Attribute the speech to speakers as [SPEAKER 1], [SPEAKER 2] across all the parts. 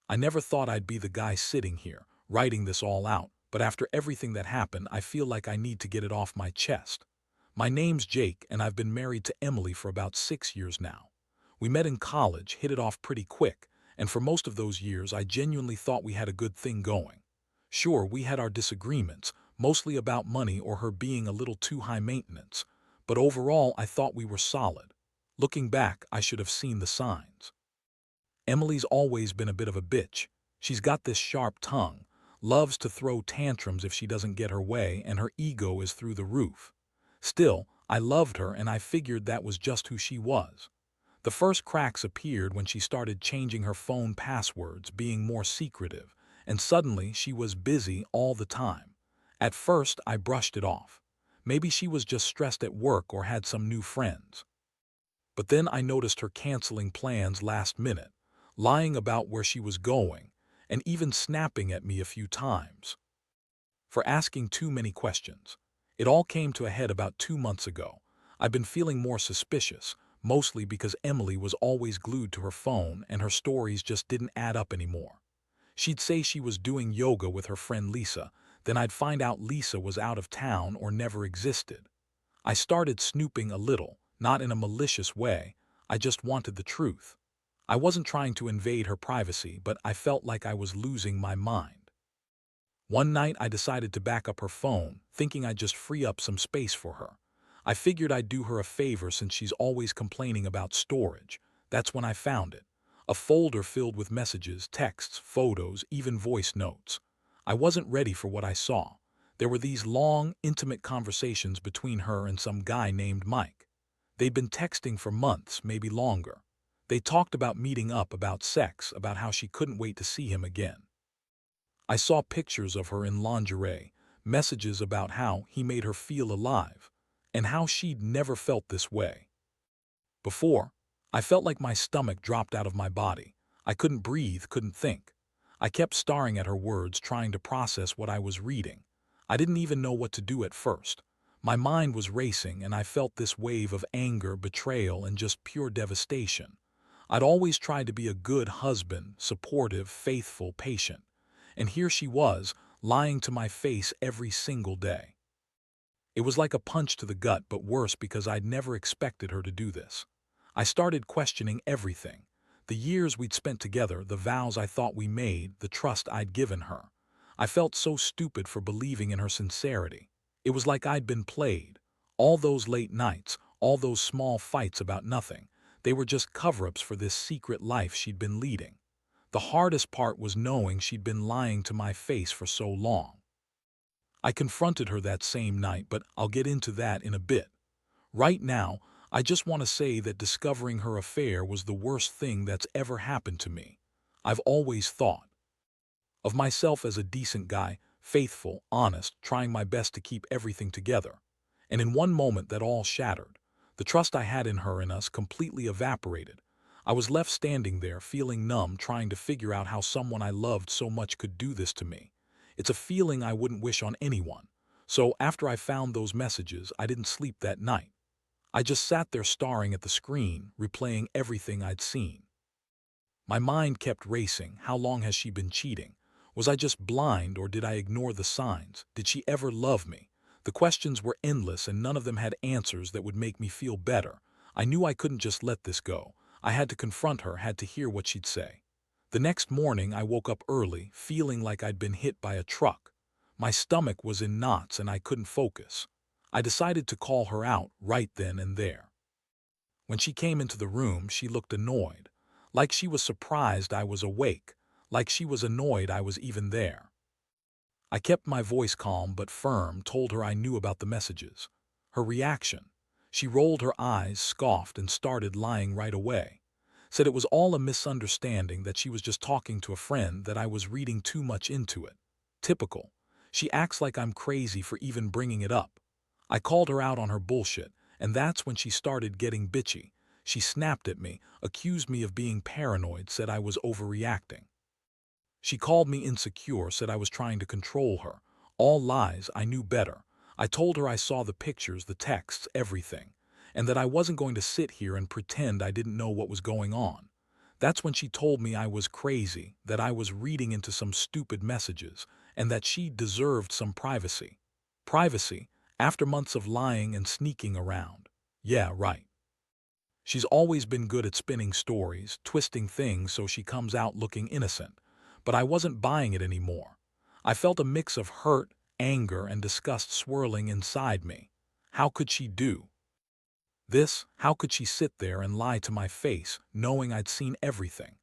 [SPEAKER 1] I never thought I'd be the guy sitting here, writing this all out, but after everything that happened, I feel like I need to get it off my chest. My name's Jake, and I've been married to Emily for about 6 years now. We met in college, hit it off pretty quick, and for most of those years I genuinely thought we had a good thing going. Sure, we had our disagreements, mostly about money or her being a little too high maintenance, but overall I thought we were solid. Looking back, I should have seen the signs. Emily's always been a bit of a bitch. She's got this sharp tongue, loves to throw tantrums if she doesn't get her way, and her ego is through the roof. Still, I loved her and I figured that was just who she was. The first cracks appeared when she started changing her phone passwords, being more secretive, and suddenly she was busy all the time. At first, I brushed it off. Maybe she was just stressed at work or had some new friends. But then I noticed her canceling plans last minute, lying about where she was going, and even snapping at me a few times for asking too many questions. It all came to a head about 2 months ago. I've been feeling more suspicious, mostly because Emily was always glued to her phone and her stories just didn't add up anymore. She'd say she was doing yoga with her friend Lisa, then I'd find out Lisa was out of town or never existed. I started snooping a little, not in a malicious way, I just wanted the truth. I wasn't trying to invade her privacy, but I felt like I was losing my mind. One night I decided to back up her phone, thinking I'd just free up some space for her. I figured I'd do her a favor since she's always complaining about storage. That's when I found it. A folder filled with messages, texts, photos, even voice notes. I wasn't ready for what I saw. There were these long, intimate conversations between her and some guy named Mike. They'd been texting for months, maybe longer. They talked about meeting up, about sex, about how she couldn't wait to see him again. I saw pictures of her in lingerie, messages about how he made her feel alive, and how she'd never felt this way before. I felt like my stomach dropped out of my body. I couldn't breathe, couldn't think. I kept staring at her words, trying to process what I was reading. I didn't even know what to do at first. My mind was racing, and I felt this wave of anger, betrayal, and just pure devastation. I'd always tried to be a good husband, supportive, faithful, patient. And here she was, lying to my face every single day. It was like a punch to the gut, but worse because I'd never expected her to do this. I started questioning everything. The years we'd spent together, the vows I thought we made, the trust I'd given her. I felt so stupid for believing in her sincerity. It was like I'd been played. All those late nights, all those small fights about nothing, they were just cover-ups for this secret life she'd been leading. The hardest part was knowing she'd been lying to my face for so long. I confronted her that same night, but I'll get into that in a bit. Right now, I just want to say that discovering her affair was the worst thing that's ever happened to me. I've always thought of myself as a decent guy, faithful, honest, trying my best to keep everything together. And in one moment that all shattered. The trust I had in her and us completely evaporated. I was left standing there, feeling numb, trying to figure out how someone I loved so much could do this to me. It's a feeling I wouldn't wish on anyone. So after I found those messages, I didn't sleep that night. I just sat there staring at the screen, replaying everything I'd seen. My mind kept racing. How long has she been cheating? Was I just blind, or did I ignore the signs? Did she ever love me? The questions were endless, and none of them had answers that would make me feel better. I knew I couldn't just let this go. I had to confront her, had to hear what she'd say. The next morning, I woke up early, feeling like I'd been hit by a truck. My stomach was in knots and I couldn't focus. I decided to call her out right then and there. When she came into the room, she looked annoyed, like she was surprised I was awake, like she was annoyed I was even there. I kept my voice calm but firm, told her I knew about the messages. Her reaction: she rolled her eyes, scoffed, and started lying right away. Said it was all a misunderstanding, that she was just talking to a friend, that I was reading too much into it. Typical. She acts like I'm crazy for even bringing it up. I called her out on her bullshit, and that's when she started getting bitchy. She snapped at me, accused me of being paranoid, said I was overreacting. She called me insecure, said I was trying to control her. All lies. I knew better. I told her I saw the pictures, the texts, everything, and that I wasn't going to sit here and pretend I didn't know what was going on. That's when she told me I was crazy, that I was reading into some stupid messages, and that she deserved some privacy. Privacy, after months of lying and sneaking around. Yeah, right. She's always been good at spinning stories, twisting things so she comes out looking innocent. But I wasn't buying it anymore. I felt a mix of hurt, anger, and disgust swirling inside me. How could she do this? How could she sit there and lie to my face, knowing I'd seen everything?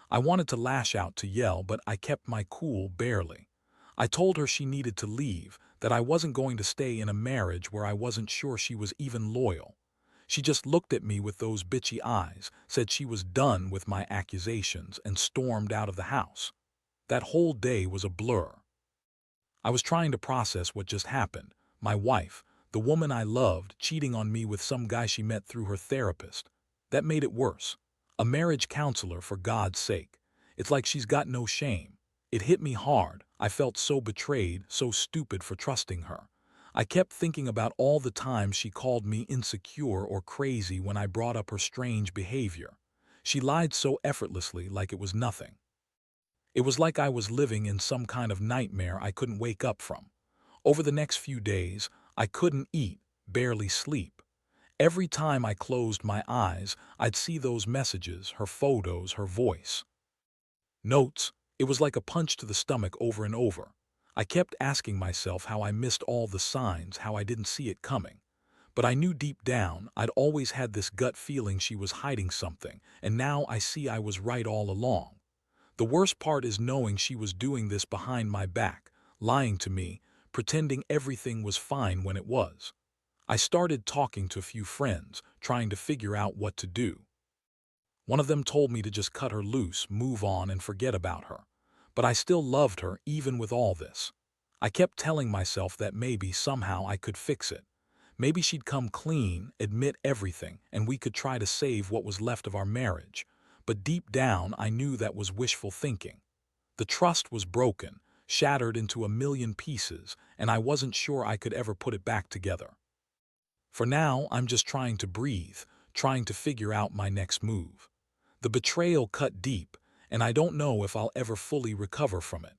[SPEAKER 1] I wanted to lash out, to yell, but I kept my cool barely. I told her she needed to leave, that I wasn't going to stay in a marriage where I wasn't sure she was even loyal. She just looked at me with those bitchy eyes, said she was done with my accusations, and stormed out of the house. That whole day was a blur. I was trying to process what just happened. My wife, the woman I loved, cheating on me with some guy she met through her therapist. That made it worse. A marriage counselor, for God's sake. It's like she's got no shame. It hit me hard. I felt so betrayed, so stupid for trusting her. I kept thinking about all the times she called me insecure or crazy when I brought up her strange behavior. She lied so effortlessly, like it was nothing. It was like I was living in some kind of nightmare I couldn't wake up from. Over the next few days, I couldn't eat, barely sleep. Every time I closed my eyes, I'd see those messages, her photos, her voice. Notes. It was like a punch to the stomach over and over. I kept asking myself how I missed all the signs, how I didn't see it coming. But I knew deep down I'd always had this gut feeling she was hiding something, and now I see I was right all along. The worst part is knowing she was doing this behind my back, lying to me, pretending everything was fine when it was. I started talking to a few friends, trying to figure out what to do. One of them told me to just cut her loose, move on, and forget about her. But I still loved her, even with all this. I kept telling myself that maybe somehow I could fix it. Maybe she'd come clean, admit everything, and we could try to save what was left of our marriage. But deep down, I knew that was wishful thinking. The trust was broken, shattered into a million pieces, and I wasn't sure I could ever put it back together. For now, I'm just trying to breathe, trying to figure out my next move. The betrayal cut deep, and I don't know if I'll ever fully recover from it.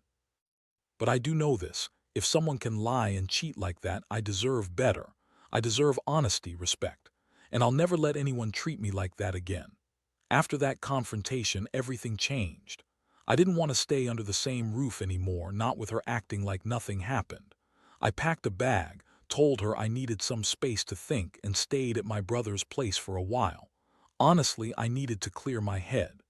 [SPEAKER 1] But I do know this: if someone can lie and cheat like that, I deserve better. I deserve honesty, respect. And I'll never let anyone treat me like that again. After that confrontation, everything changed. I didn't want to stay under the same roof anymore, not with her acting like nothing happened. I packed a bag, told her I needed some space to think, and stayed at my brother's place for a while. Honestly, I needed to clear my head.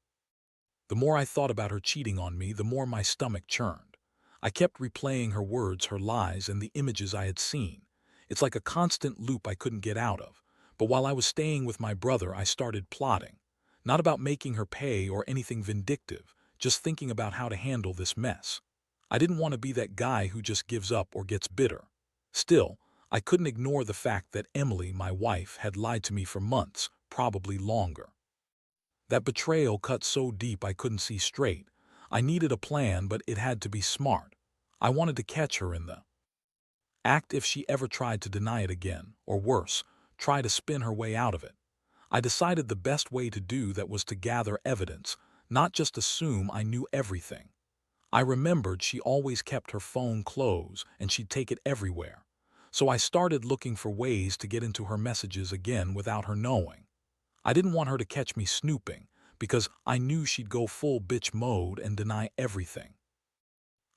[SPEAKER 1] The more I thought about her cheating on me, the more my stomach churned. I kept replaying her words, her lies, and the images I had seen. It's like a constant loop I couldn't get out of. But while I was staying with my brother, I started plotting. Not about making her pay or anything vindictive, just thinking about how to handle this mess. I didn't want to be that guy who just gives up or gets bitter. Still, I couldn't ignore the fact that Emily, my wife, had lied to me for months, probably longer. That betrayal cut so deep I couldn't see straight. I needed a plan, but it had to be smart. I wanted to catch her in the act if she ever tried to deny it again, or worse, try to spin her way out of it. I decided the best way to do that was to gather evidence, not just assume I knew everything. I remembered she always kept her phone close and she'd take it everywhere. So I started looking for ways to get into her messages again without her knowing. I didn't want her to catch me snooping, because I knew she'd go full bitch mode and deny everything.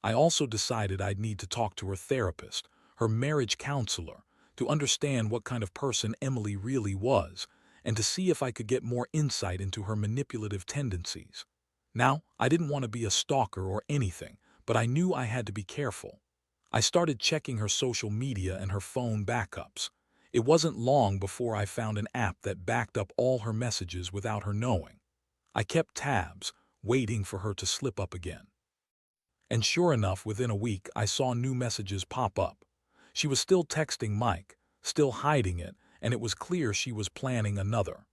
[SPEAKER 1] I also decided I'd need to talk to her therapist, her marriage counselor, to understand what kind of person Emily really was, and to see if I could get more insight into her manipulative tendencies. Now, I didn't want to be a stalker or anything, but I knew I had to be careful. I started checking her social media and her phone backups. It wasn't long before I found an app that backed up all her messages without her knowing. I kept tabs, waiting for her to slip up again. And sure enough, within a week, I saw new messages pop up. She was still texting Mike, still hiding it, and it was clear she was planning another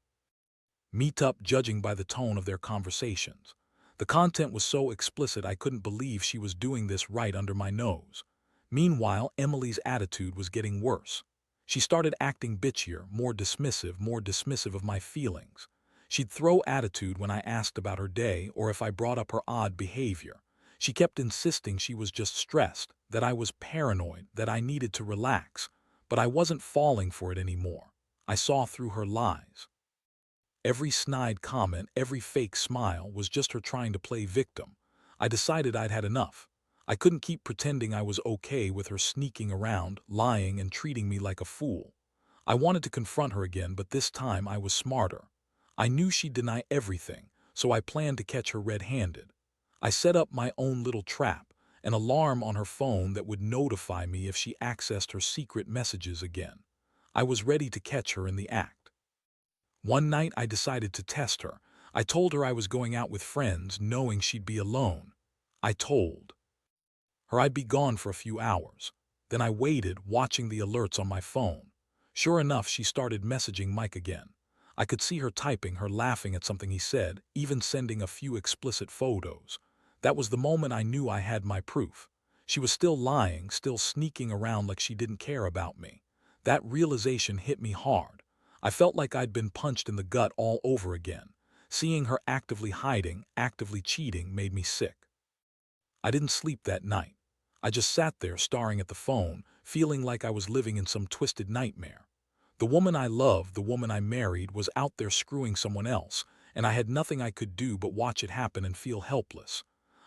[SPEAKER 1] meetup, judging by the tone of their conversations. The content was so explicit I couldn't believe she was doing this right under my nose. Meanwhile, Emily's attitude was getting worse. She started acting bitchier, more dismissive of my feelings. She'd throw attitude when I asked about her day or if I brought up her odd behavior. She kept insisting she was just stressed, that I was paranoid, that I needed to relax. But I wasn't falling for it anymore. I saw through her lies. Every snide comment, every fake smile was just her trying to play victim. I decided I'd had enough. I couldn't keep pretending I was okay with her sneaking around, lying, and treating me like a fool. I wanted to confront her again, but this time I was smarter. I knew she'd deny everything, so I planned to catch her red-handed. I set up my own little trap, an alarm on her phone that would notify me if she accessed her secret messages again. I was ready to catch her in the act. One night I decided to test her. I told her I was going out with friends, knowing she'd be alone. I told her I'd be gone for a few hours. Then I waited, watching the alerts on my phone. Sure enough, she started messaging Mike again. I could see her typing, her laughing at something he said, even sending a few explicit photos. That was the moment I knew I had my proof. She was still lying, still sneaking around like she didn't care about me. That realization hit me hard. I felt like I'd been punched in the gut all over again. Seeing her actively hiding, actively cheating made me sick. I didn't sleep that night. I just sat there staring at the phone, feeling like I was living in some twisted nightmare. The woman I loved, the woman I married, was out there screwing someone else, and I had nothing I could do but watch it happen and feel helpless.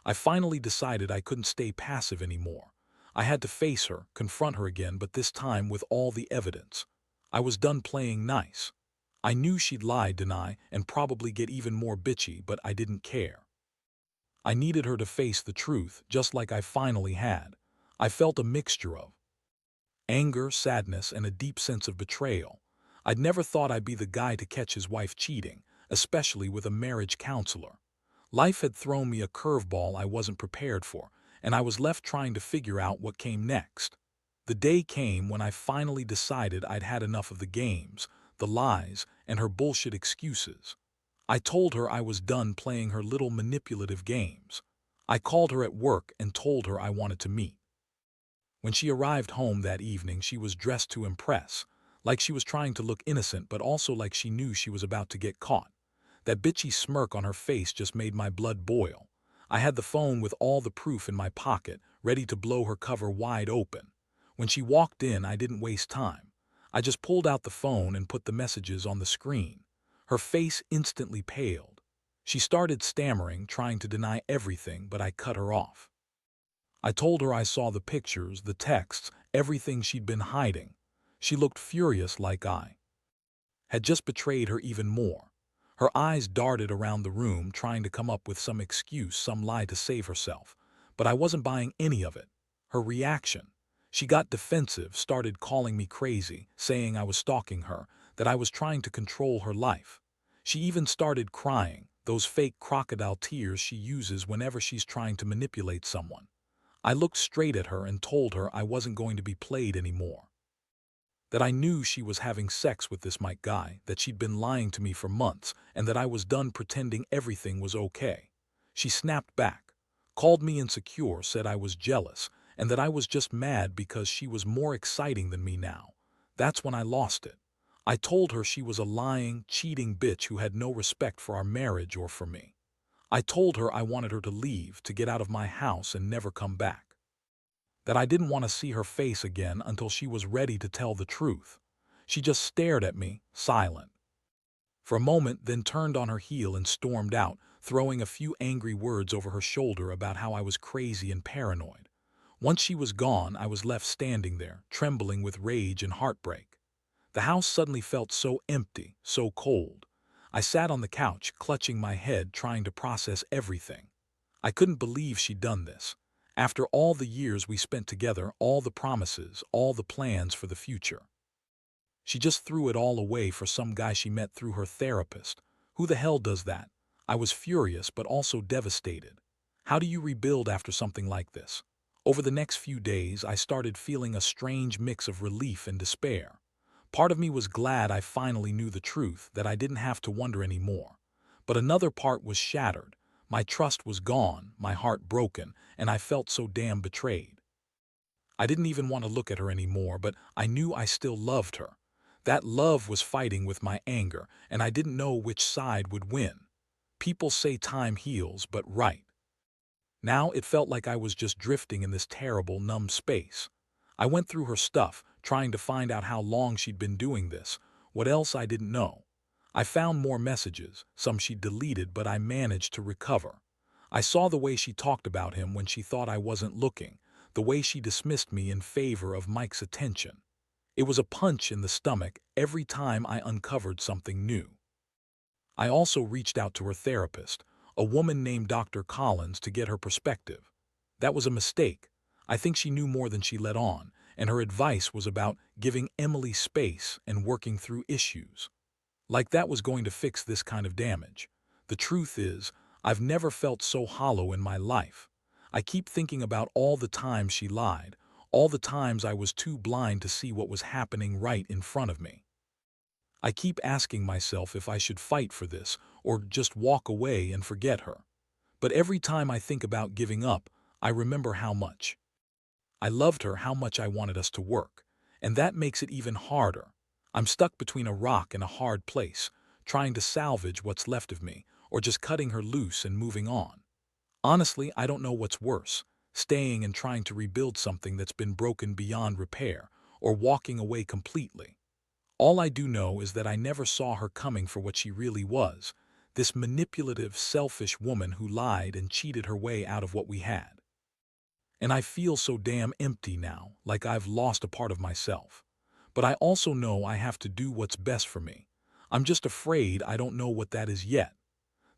[SPEAKER 1] I finally decided I couldn't stay passive anymore. I had to face her, confront her again, but this time with all the evidence. I was done playing nice. I knew she'd lie, deny, and probably get even more bitchy, but I didn't care. I needed her to face the truth, just like I finally had. I felt a mixture of anger, sadness, and a deep sense of betrayal. I'd never thought I'd be the guy to catch his wife cheating, especially with a marriage counselor. Life had thrown me a curveball I wasn't prepared for, and I was left trying to figure out what came next. The day came when I finally decided I'd had enough of the games, the lies, and her bullshit excuses. I told her I was done playing her little manipulative games. I called her at work and told her I wanted to meet. When she arrived home that evening, she was dressed to impress, like she was trying to look innocent but also like she knew she was about to get caught. That bitchy smirk on her face just made my blood boil. I had the phone with all the proof in my pocket, ready to blow her cover wide open. When she walked in, I didn't waste time. I just pulled out the phone and put the messages on the screen. Her face instantly paled. She started stammering, trying to deny everything, but I cut her off. I told her I saw the pictures, the texts, everything she'd been hiding. She looked furious, like I had just betrayed her even more. Her eyes darted around the room, trying to come up with some excuse, some lie to save herself. But I wasn't buying any of it. Her reaction. She got defensive, started calling me crazy, saying I was stalking her, that I was trying to control her life. She even started crying, those fake crocodile tears she uses whenever she's trying to manipulate someone. I looked straight at her and told her I wasn't going to be played anymore. That I knew she was having sex with this Mike guy, that she'd been lying to me for months, and that I was done pretending everything was okay. She snapped back, called me insecure, said I was jealous, and that I was just mad because she was more exciting than me now. That's when I lost it. I told her she was a lying, cheating bitch who had no respect for our marriage or for me. I told her I wanted her to leave, to get out of my house and never come back. That I didn't want to see her face again until she was ready to tell the truth. She just stared at me, silent. For a moment, then turned on her heel and stormed out, throwing a few angry words over her shoulder about how I was crazy and paranoid. Once she was gone, I was left standing there, trembling with rage and heartbreak. The house suddenly felt so empty, so cold. I sat on the couch, clutching my head, trying to process everything. I couldn't believe she'd done this. After all the years we spent together, all the promises, all the plans for the future. She just threw it all away for some guy she met through her therapist. Who the hell does that? I was furious but also devastated. How do you rebuild after something like this? Over the next few days, I started feeling a strange mix of relief and despair. Part of me was glad I finally knew the truth, that I didn't have to wonder anymore. But another part was shattered. My trust was gone, my heart broken, and I felt so damn betrayed. I didn't even want to look at her anymore, but I knew I still loved her. That love was fighting with my anger, and I didn't know which side would win. People say time heals, but right now it felt like I was just drifting in this terrible, numb space. I went through her stuff, trying to find out how long she'd been doing this, what else I didn't know. I found more messages, some she'd deleted, but I managed to recover. I saw the way she talked about him when she thought I wasn't looking, the way she dismissed me in favor of Mike's attention. It was a punch in the stomach every time I uncovered something new. I also reached out to her therapist, a woman named Dr. Collins, to get her perspective. That was a mistake. I think she knew more than she let on, and her advice was about giving Emily space and working through issues. Like that was going to fix this kind of damage. The truth is, I've never felt so hollow in my life. I keep thinking about all the times she lied, all the times I was too blind to see what was happening right in front of me. I keep asking myself if I should fight for this or just walk away and forget her. But every time I think about giving up, I remember how much I loved her, how much I wanted us to work. And that makes it even harder. I'm stuck between a rock and a hard place, trying to salvage what's left of me, or just cutting her loose and moving on. Honestly, I don't know what's worse, staying and trying to rebuild something that's been broken beyond repair, or walking away completely. All I do know is that I never saw her coming for what she really was, this manipulative, selfish woman who lied and cheated her way out of what we had. And I feel so damn empty now, like I've lost a part of myself. But I also know I have to do what's best for me. I'm just afraid I don't know what that is yet.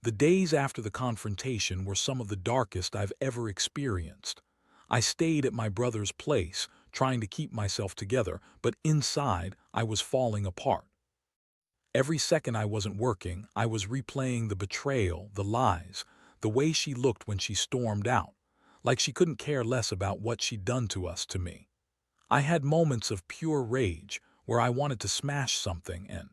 [SPEAKER 1] The days after the confrontation were some of the darkest I've ever experienced. I stayed at my brother's place, trying to keep myself together, but inside I was falling apart. Every second I wasn't working, I was replaying the betrayal, the lies, the way she looked when she stormed out, like she couldn't care less about what she'd done to us, to me. I had moments of pure rage where I wanted to smash something, and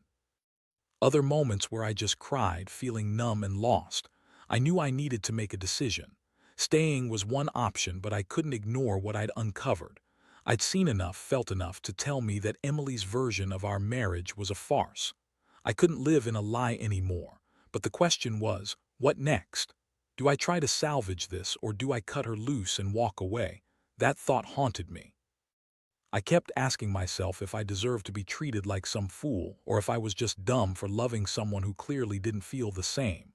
[SPEAKER 1] other moments where I just cried, feeling numb and lost. I knew I needed to make a decision. Staying was one option, but I couldn't ignore what I'd uncovered. I'd seen enough, felt enough to tell me that Emily's version of our marriage was a farce. I couldn't live in a lie anymore, but the question was, what next? Do I try to salvage this, or do I cut her loose and walk away? That thought haunted me. I kept asking myself if I deserved to be treated like some fool, or if I was just dumb for loving someone who clearly didn't feel the same.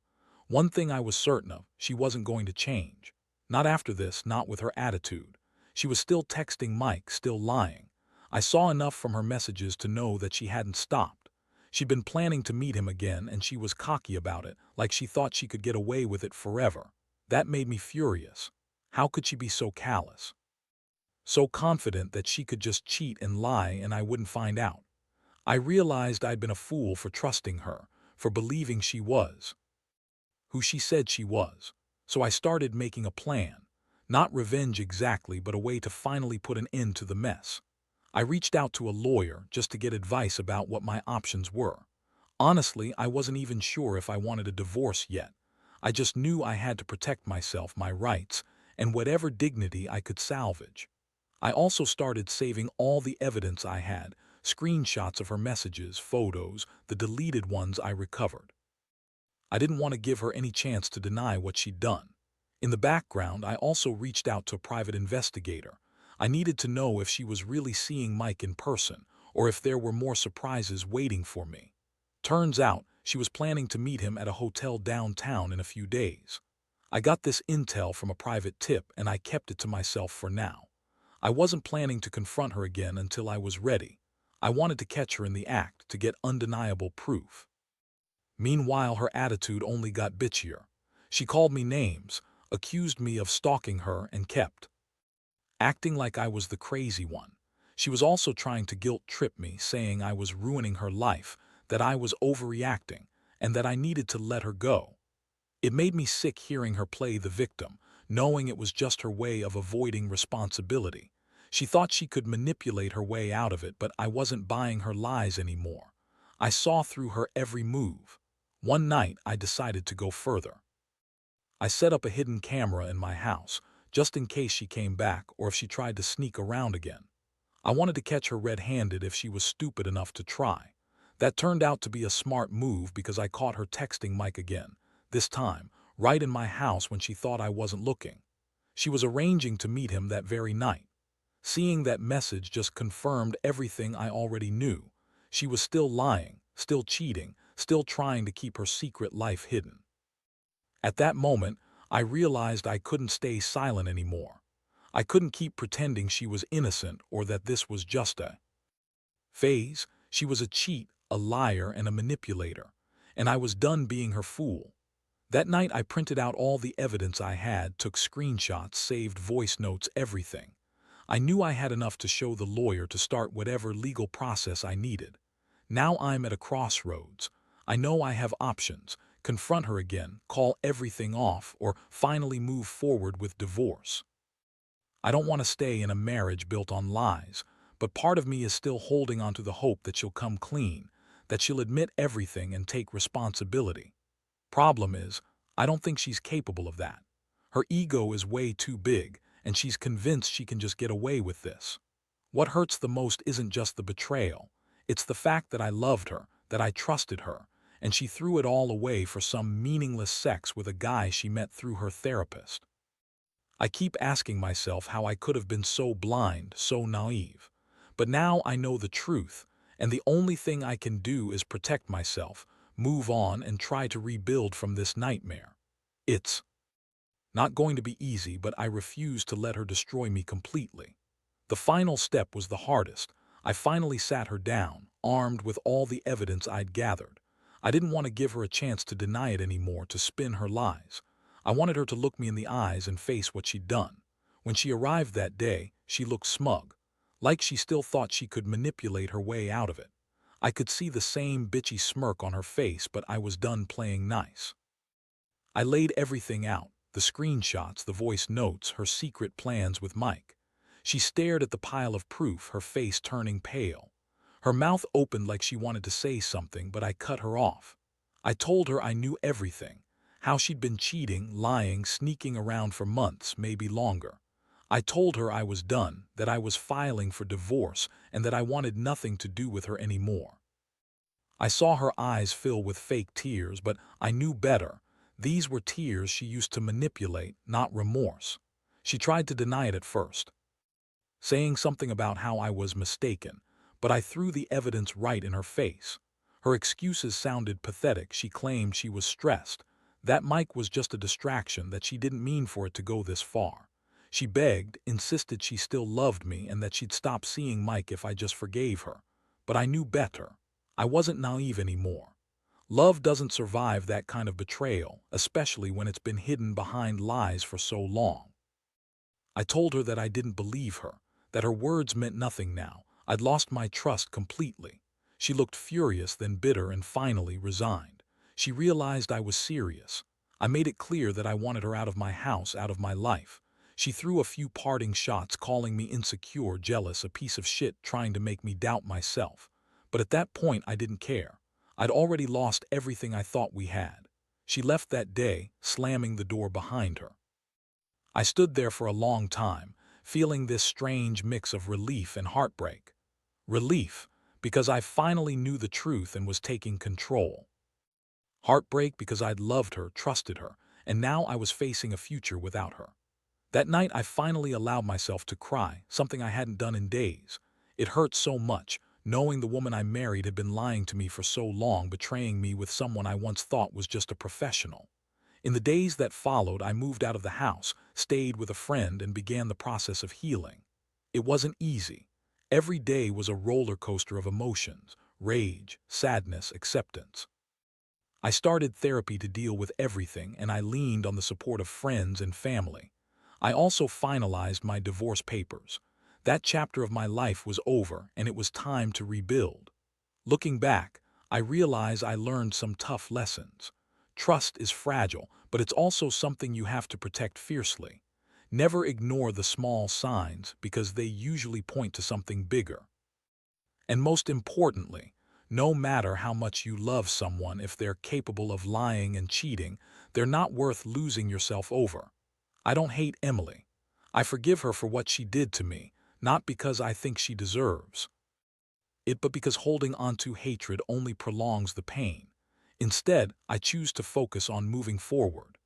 [SPEAKER 1] One thing I was certain of, she wasn't going to change. Not after this, not with her attitude. She was still texting Mike, still lying. I saw enough from her messages to know that she hadn't stopped. She'd been planning to meet him again, and she was cocky about it, like she thought she could get away with it forever. That made me furious. How could she be so callous? So confident that she could just cheat and lie and I wouldn't find out. I realized I'd been a fool for trusting her, for believing she was who she said she was. So I started making a plan. Not revenge exactly, but a way to finally put an end to the mess. I reached out to a lawyer just to get advice about what my options were. Honestly, I wasn't even sure if I wanted a divorce yet. I just knew I had to protect myself, my rights, and whatever dignity I could salvage. I also started saving all the evidence I had, screenshots of her messages, photos, the deleted ones I recovered. I didn't want to give her any chance to deny what she'd done. In the background, I also reached out to a private investigator. I needed to know if she was really seeing Mike in person, or if there were more surprises waiting for me. Turns out, she was planning to meet him at a hotel downtown in a few days. I got this intel from a private tip, and I kept it to myself for now. I wasn't planning to confront her again until I was ready. I wanted to catch her in the act, to get undeniable proof. Meanwhile, her attitude only got bitchier. She called me names, accused me of stalking her, and kept acting like I was the crazy one. She was also trying to guilt-trip me, saying I was ruining her life, that I was overreacting, and that I needed to let her go. It made me sick hearing her play the victim, knowing it was just her way of avoiding responsibility. She thought she could manipulate her way out of it, but I wasn't buying her lies anymore. I saw through her every move. One night, I decided to go further. I set up a hidden camera in my house, just in case she came back or if she tried to sneak around again. I wanted to catch her red-handed if she was stupid enough to try. That turned out to be a smart move because I caught her texting Mike again, this time, right in my house when she thought I wasn't looking. She was arranging to meet him that very night. Seeing that message just confirmed everything I already knew. She was still lying, still cheating, still trying to keep her secret life hidden. At that moment, I realized I couldn't stay silent anymore. I couldn't keep pretending she was innocent or that this was just a phase. She was a cheat, a liar, and a manipulator, and I was done being her fool. That night I printed out all the evidence I had, took screenshots, saved voice notes, everything. I knew I had enough to show the lawyer to start whatever legal process I needed. Now I'm at a crossroads. I know I have options: confront her again, call everything off, or finally move forward with divorce. I don't want to stay in a marriage built on lies, but part of me is still holding on to the hope that she'll come clean, that she'll admit everything and take responsibility. Problem is, I don't think she's capable of that. Her ego is way too big, and she's convinced she can just get away with this. What hurts the most isn't just the betrayal. It's the fact that I loved her, that I trusted her, and she threw it all away for some meaningless sex with a guy she met through her therapist. I keep asking myself how I could have been so blind, so naive. But now I know the truth, and the only thing I can do is protect myself, move on, and try to rebuild from this nightmare. It's not going to be easy, but I refuse to let her destroy me completely. The final step was the hardest. I finally sat her down, armed with all the evidence I'd gathered. I didn't want to give her a chance to deny it anymore, to spin her lies. I wanted her to look me in the eyes and face what she'd done. When she arrived that day, she looked smug, like she still thought she could manipulate her way out of it. I could see the same bitchy smirk on her face, but I was done playing nice. I laid everything out: the screenshots, the voice notes, her secret plans with Mike. She stared at the pile of proof, her face turning pale. Her mouth opened like she wanted to say something, but I cut her off. I told her I knew everything: how she'd been cheating, lying, sneaking around for months, maybe longer. I told her I was done, that I was filing for divorce, and that I wanted nothing to do with her anymore. I saw her eyes fill with fake tears, but I knew better. These were tears she used to manipulate, not remorse. She tried to deny it at first, saying something about how I was mistaken, but I threw the evidence right in her face. Her excuses sounded pathetic. She claimed she was stressed, that Mike was just a distraction, that she didn't mean for it to go this far. She begged, insisted she still loved me and that she'd stop seeing Mike if I just forgave her. But I knew better. I wasn't naive anymore. Love doesn't survive that kind of betrayal, especially when it's been hidden behind lies for so long. I told her that I didn't believe her, that her words meant nothing now. I'd lost my trust completely. She looked furious, then bitter, and finally resigned. She realized I was serious. I made it clear that I wanted her out of my house, out of my life. She threw a few parting shots, calling me insecure, jealous, a piece of shit, trying to make me doubt myself. But at that point, I didn't care. I'd already lost everything I thought we had. She left that day, slamming the door behind her. I stood there for a long time, feeling this strange mix of relief and heartbreak. Relief, because I finally knew the truth and was taking control. Heartbreak, because I'd loved her, trusted her, and now I was facing a future without her. That night I finally allowed myself to cry, something I hadn't done in days. It hurt so much, knowing the woman I married had been lying to me for so long, betraying me with someone I once thought was just a professional. In the days that followed, I moved out of the house, stayed with a friend, and began the process of healing. It wasn't easy. Every day was a roller coaster of emotions: rage, sadness, acceptance. I started therapy to deal with everything, and I leaned on the support of friends and family. I also finalized my divorce papers. That chapter of my life was over, and it was time to rebuild. Looking back, I realize I learned some tough lessons. Trust is fragile, but it's also something you have to protect fiercely. Never ignore the small signs, because they usually point to something bigger. And most importantly, no matter how much you love someone, if they're capable of lying and cheating, they're not worth losing yourself over. I don't hate Emily. I forgive her for what she did to me, not because I think she deserves it, but because holding on to hatred only prolongs the pain. Instead, I choose to focus on moving forward.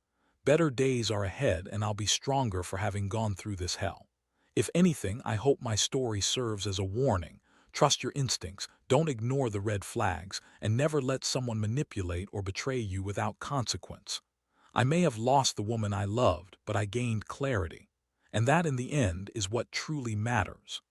[SPEAKER 1] Better days are ahead, and I'll be stronger for having gone through this hell. If anything, I hope my story serves as a warning. Trust your instincts, don't ignore the red flags, and never let someone manipulate or betray you without consequence. I may have lost the woman I loved, but I gained clarity. And that, in the end, is what truly matters.